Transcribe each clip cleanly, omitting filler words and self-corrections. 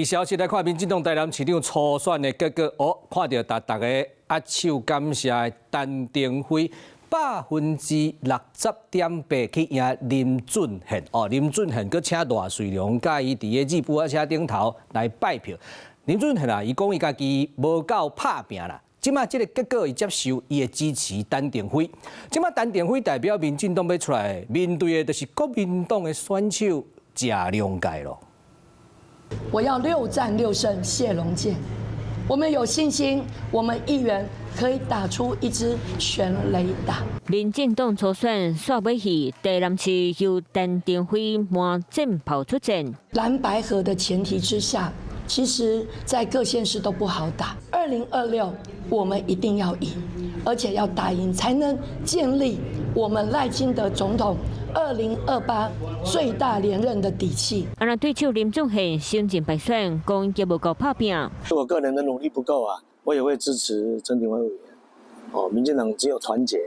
消息来看，民进党台南市长初选的结果，看到大家握手感谢陈定辉60.8%去赢林俊宪。林俊宪佮请大水龙甲伊伫个日本车顶头来拜票。林俊宪伊讲伊家己无够拍拼啦。即马即个结果，伊接受伊的支持陈定辉。即马陈定辉代表民进党要出来面对的，就是国民党的选手贾良介咯。我要6战6胜，谢龙介。我们有信心，我们议员可以打出一支全垒打。民进党初选煞尾戏，台南市由陈定辉满阵跑出阵。蓝白合的前提之下，其实在各县市都不好打。2026我们一定要赢，而且要打赢，才能建立我们赖清德总统2028最大连任的底气。那对手林俊宪新进败选，讲也无够拍拼。我个人的努力不够啊，我也会支持陈定辉委员。民进党只有团结，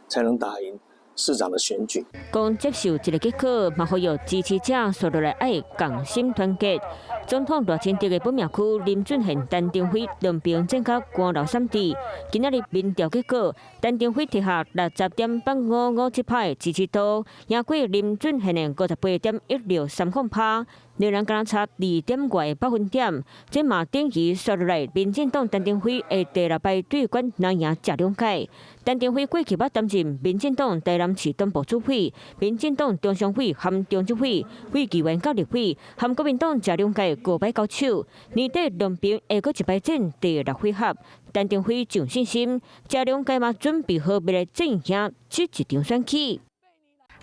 才能打赢市长的选举。讲接受这个结果，嘛呼吁支持者所落来爱共心团结。总统大清地的本命区林俊宪、陈定辉两边争到官楼3地。今仔日民调结果，陈定辉摕下60.857%的支持度，赢过林俊宪的58.163%。两人敢差2点外的8分点，这嘛等于刷落来民进党陈定辉的第6摆对决难赢贾良介。陈定辉过去捌担任民进党台南市东部主委、民进党中常会含中执委、委员甲立委，含国民党贾良介5摆交手。年底两边下个一摆战第6回合，陈定辉有信心，贾良介嘛准备好要来战赢这一场选举。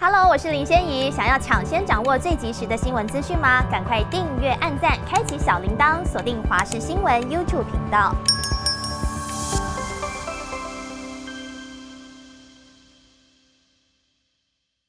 Hello， 我是林仙怡。想要抢先掌握最及时的新闻资讯吗？赶快订阅、按赞、开启小铃铛，锁定华视新闻 YouTube 频道。